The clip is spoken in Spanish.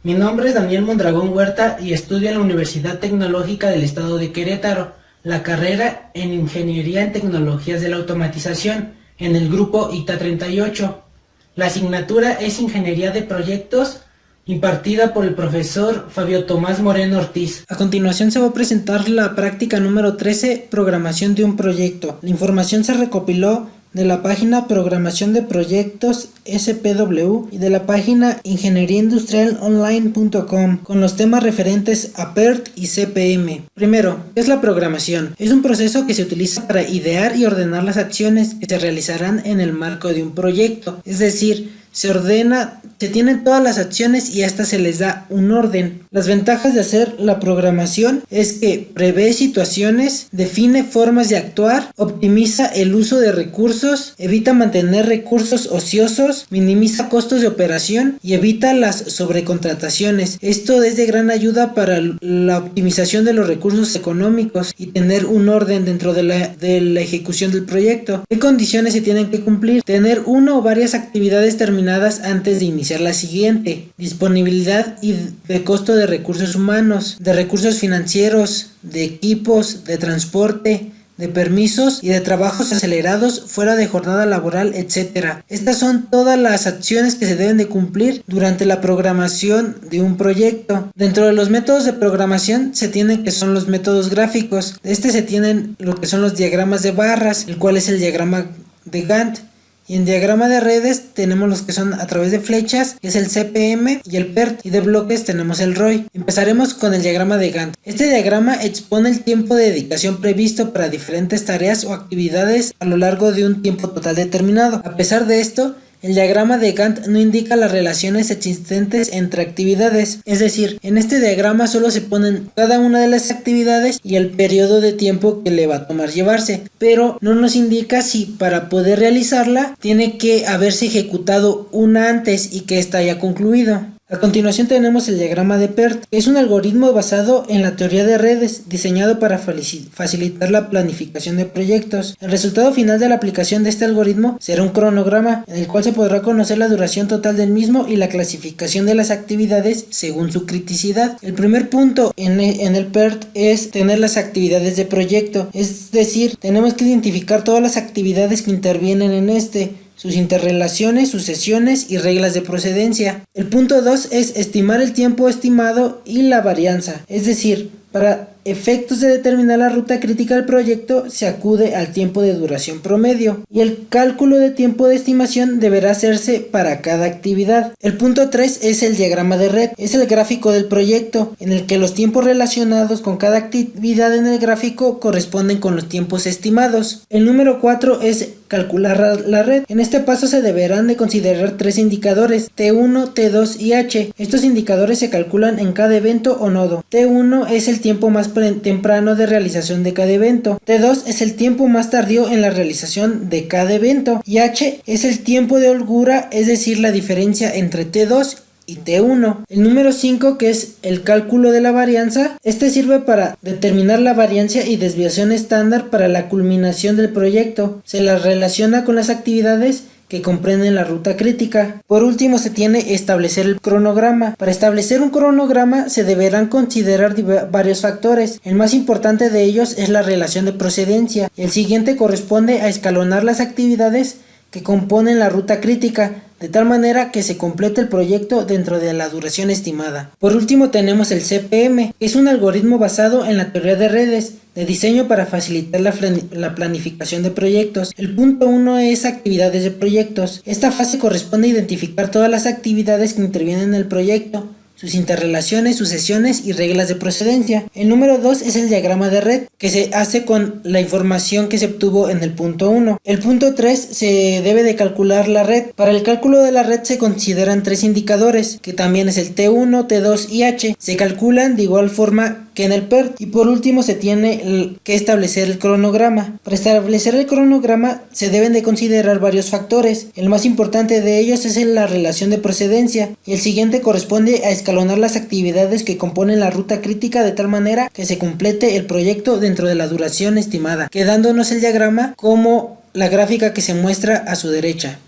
Mi nombre es Daniel Mondragón Huerta y estudio en la Universidad Tecnológica del Estado de Querétaro, la carrera en Ingeniería en Tecnologías de la Automatización, en el grupo ITA 38. La asignatura es Ingeniería de Proyectos, impartida por el profesor Fabio Tomás Moreno Ortiz. A continuación se va a presentar la práctica número 13, Programación de un proyecto. La información se recopiló de la página Programación de Proyectos SPW y de la página ingenieriaindustrialonline.com con los temas referentes a PERT y CPM. Primero, ¿qué es la programación? Es un proceso que se utiliza para idear y ordenar las acciones que se realizarán en el marco de un proyecto, es decir, se tienen todas las acciones y a estas se les da un orden. Las ventajas de hacer la programación es que prevé situaciones, define formas de actuar, optimiza el uso de recursos, evita mantener recursos ociosos, minimiza costos de operación y evita las sobrecontrataciones. Esto es de gran ayuda para la optimización de los recursos económicos y tener un orden dentro de la ejecución del proyecto. ¿Qué condiciones se tienen que cumplir? Tener una o varias actividades terminadas antes de iniciar la siguiente, disponibilidad y de costo de recursos humanos, de recursos financieros, de equipos, de transporte, de permisos y de trabajos acelerados fuera de jornada laboral, etc. Estas son todas las acciones que se deben de cumplir durante la programación de un proyecto. Dentro de los métodos de programación se tienen que son los métodos gráficos. De este se tienen lo que son los diagramas de barras, el cual es el diagrama de Gantt. Y en diagrama de redes tenemos los que son a través de flechas, que es el CPM y el PERT, y de bloques tenemos el ROI. Empezaremos con el diagrama de Gantt. Este diagrama expone el tiempo de dedicación previsto para diferentes tareas o actividades a lo largo de un tiempo total determinado. A pesar de esto, el diagrama de Gantt no indica las relaciones existentes entre actividades, es decir, en este diagrama solo se ponen cada una de las actividades y el periodo de tiempo que le va a tomar llevarse, pero no nos indica si para poder realizarla tiene que haberse ejecutado una antes y que ésta haya concluido. A continuación tenemos el diagrama de PERT, que es un algoritmo basado en la teoría de redes, diseñado para facilitar la planificación de proyectos. El resultado final de la aplicación de este algoritmo será un cronograma, en el cual se podrá conocer la duración total del mismo y la clasificación de las actividades según su criticidad. El primer punto en el PERT es tener las actividades de proyecto, es decir, tenemos que identificar todas las actividades que intervienen en sus interrelaciones, sucesiones y reglas de procedencia. El punto 2 es estimar el tiempo estimado y la varianza, es decir, para efectos de determinar la ruta crítica del proyecto se acude al tiempo de duración promedio y el cálculo de tiempo de estimación deberá hacerse para cada actividad. El punto 3 es el diagrama de red, es el gráfico del proyecto en el que los tiempos relacionados con cada actividad en el gráfico corresponden con los tiempos estimados. El número 4 es calcular la red. En este paso se deberán de considerar tres indicadores, T1, T2 y H. Estos indicadores se calculan en cada evento o nodo. T1 es el tiempo más temprano de realización de cada evento, T2 es el tiempo más tardío en la realización de cada evento y H es el tiempo de holgura, es decir, la diferencia entre T2 y T1. El número 5, que es el cálculo de la varianza, este sirve para determinar la variancia y desviación estándar para la culminación del proyecto. Se la relaciona con las actividades que comprenden la ruta crítica. Por último se tiene establecer el cronograma. Para establecer un cronograma se deberán considerar varios factores. El más importante de ellos es la relación de procedencia. El siguiente corresponde a escalonar las actividades que componen la ruta crítica, de tal manera que se complete el proyecto dentro de la duración estimada. Por último tenemos el CPM, que es un algoritmo basado en la teoría de redes, de diseño para facilitar la planificación de proyectos. El punto 1 es actividades de proyectos. Esta fase corresponde a identificar todas las actividades que intervienen en el proyecto, sus interrelaciones, sucesiones y reglas de procedencia. El número 2 es el diagrama de red, que se hace con la información que se obtuvo en el punto 1. El punto 3 se debe de calcular la red. Para el cálculo de la red se consideran tres indicadores, que también es el T1, T2 y H. Se calculan de igual forma que en el PERT. Y por último se tiene que establecer el cronograma. Para establecer el cronograma se deben de considerar varios factores. El más importante de ellos es la relación de procedencia y el siguiente corresponde a escalonar las actividades que componen la ruta crítica de tal manera que se complete el proyecto dentro de la duración estimada, quedándonos el diagrama como la gráfica que se muestra a su derecha.